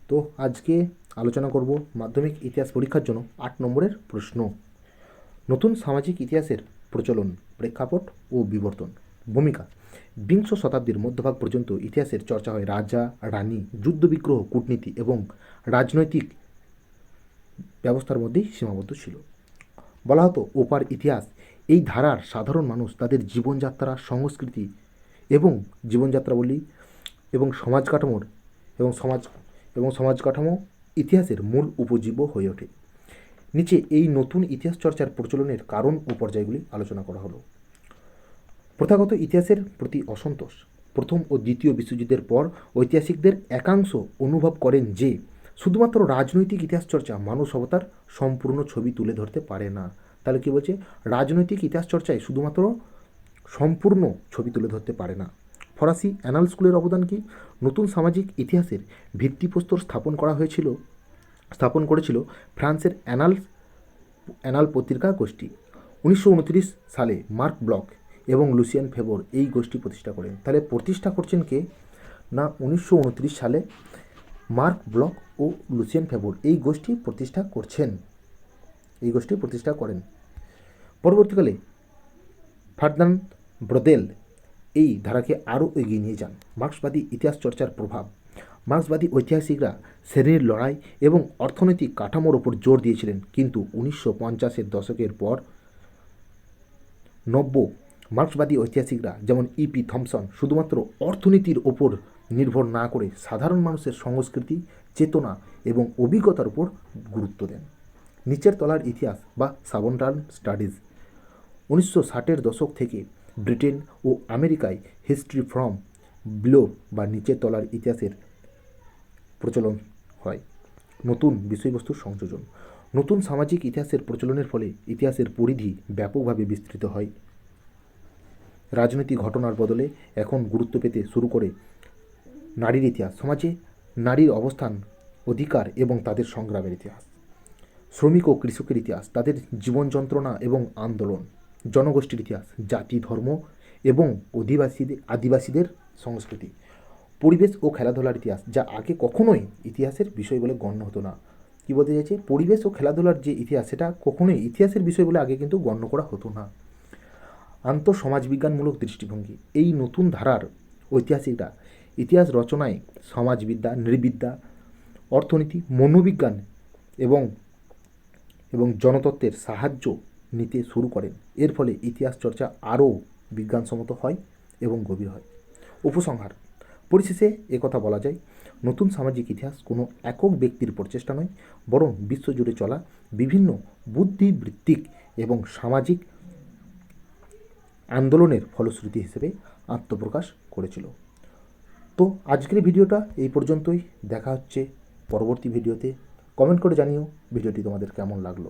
তো আজকে আলোচনা করব মাধ্যমিক ইতিহাস পরীক্ষার জন্য 8 নম্বরের প্রশ্ন। নতুন সামাজিক ইতিহাসের প্রচলন, প্রেক্ষাপট ও বিবর্তন। ভূমিকা: বিংশ শতাব্দীর মধ্যভাগ পর্যন্ত ইতিহাসের চর্চা হয় রাজা, রানী, যুদ্ধবিগ্রহ, কূটনীতি এবং রাজনৈতিক ব্যবস্থার মধ্যেই সীমাবদ্ধ ছিল। বলা হতো ওপার ইতিহাস। এই ধারার সাধারণ মানুষ তাদের জীবনযাত্রা, সংস্কৃতি এবং জীবনযাত্রা বলি এবং সমাজ কাঠামোর এবং সমাজ কাঠামো ইতিহাসের মূল উপজীব্য হয়ে ওঠে। নিচে এই নতুন ইতিহাস চর্চার প্রচলনের কারণ ও পর্যায়গুলি আলোচনা করা হলো। প্রথাগত ইতিহাসের প্রতি অসন্তোষ। প্রথম ও দ্বিতীয় বিশ্বযুদ্ধের পর ঐতিহাসিকদের একাংশ অনুভব করেন যে শুধুমাত্র রাজনৈতিক ইতিহাস চর্চা মানব সভ্যতার সম্পূর্ণ ছবি তুলে ধরতে পারে না। তাহলে কী বলছে? রাজনৈতিক ইতিহাস চর্চায় শুধুমাত্র সম্পূর্ণ ছবি তুলে ধরতে পারে না। ফরাসি অ্যানাল স্কুলের অবদান কি? নতুন সামাজিক ইতিহাসের ভিত্তিপ্রস্তর স্থাপন করেছিল ফ্রান্সের অ্যানাল পত্রিকা গোষ্ঠী। 1929 সালে মার্ক ব্লক এবং লুসিয়ান ফেভর এই গোষ্ঠী প্রতিষ্ঠা করেন। তাহলে প্রতিষ্ঠা করছেন কে? না, 1929 সালে মার্ক ব্লক ও লুসিয়ান ফেভর এই গোষ্ঠী প্রতিষ্ঠা করেন। পরবর্তীকালে ফার্দিনান্দ ব্রদেল এই ধারাকে আরও এগিয়ে নিয়ে যান। মার্ক্সবাদী ইতিহাস চর্চার প্রভাব। মার্ক্সবাদী ঐতিহাসিকরা শ্রেণীর লড়াই এবং অর্থনৈতিক কাঠামোর ওপর জোর দিয়েছিলেন, কিন্তু 1950-এর দশকের পর মার্ক্সবাদী ঐতিহাসিকরা যেমন ইপি থমসন শুধুমাত্র অর্থনীতির ওপর নির্ভর না করে সাধারণ মানুষের সংস্কৃতি, চেতনা এবং অভিজ্ঞতার উপর গুরুত্ব দেন। নিচের তলার ইতিহাস বা সাবন্টার্ন স্টাডিজ। 1960-এর দশক থেকে ব্রিটেন ও আমেরিকায় হিস্ট্রি ফ্রম বিলো বা নিচের তলার ইতিহাসের প্রচলন হয়। নতুন বিষয়বস্তুর সংযোজন। নতুন সামাজিক ইতিহাসের প্রচলনের ফলে ইতিহাসের পরিধি ব্যাপকভাবে বিস্তৃত হয়। রাজনৈতিক ঘটনার বদলে এখন গুরুত্ব পেতে শুরু করে নারীর ইতিহাস। সমাজে নারীর অবস্থান, অধিকার এবং তাদের সংগ্রামের ইতিহাস। শ্রমিক ও কৃষকের ইতিহাস, তাদের জীবন যন্ত্রণা এবং আন্দোলন। জনগোষ্ঠীর ইতিহাস, জাতি, ধর্ম এবং আদিবাসীদের সংস্কৃতি। পরিবেশ ও খেলাধুলার ইতিহাস, যা আগে কখনোই ইতিহাসের বিষয় বলে গণ্য হতো না। কী বলতে চাইছে? পরিবেশ ও খেলাধুলার যে ইতিহাস, সেটা কখনোই ইতিহাসের বিষয় বলে আগে কিন্তু গণ্য করা হতো না। আন্তঃসমাজবিজ্ঞানমূলক দৃষ্টিভঙ্গি। এই নতুন ধারার ঐতিহাসিকরা ইতিহাস রচনায় সমাজবিদ্যা, নৃবিদ্যা, অর্থনীতি, মনোবিজ্ঞান এবং জনতত্ত্বের সাহায্য নিতে শুরু করেন। এর ফলে ইতিহাস চর্চা আরও বিজ্ঞানসম্মত হয় এবং গভীর হয়। উপসংহার: পরিশেষে একথা বলা যায়, নতুন সামাজিক ইতিহাস কোনো একক ব্যক্তির প্রচেষ্টা নয়, বরং বিশ্বজুড়ে চলা বিভিন্ন বুদ্ধিবৃত্তিক এবং সামাজিক আন্দোলনের ফলশ্রুতি হিসেবে আত্মপ্রকাশ করেছিল। তো আজকের ভিডিওটা এই পর্যন্তই। দেখা হচ্ছে পরবর্তী ভিডিওতে। কমেন্ট করে জানিও ভিডিওটি তোমাদের কেমন লাগলো।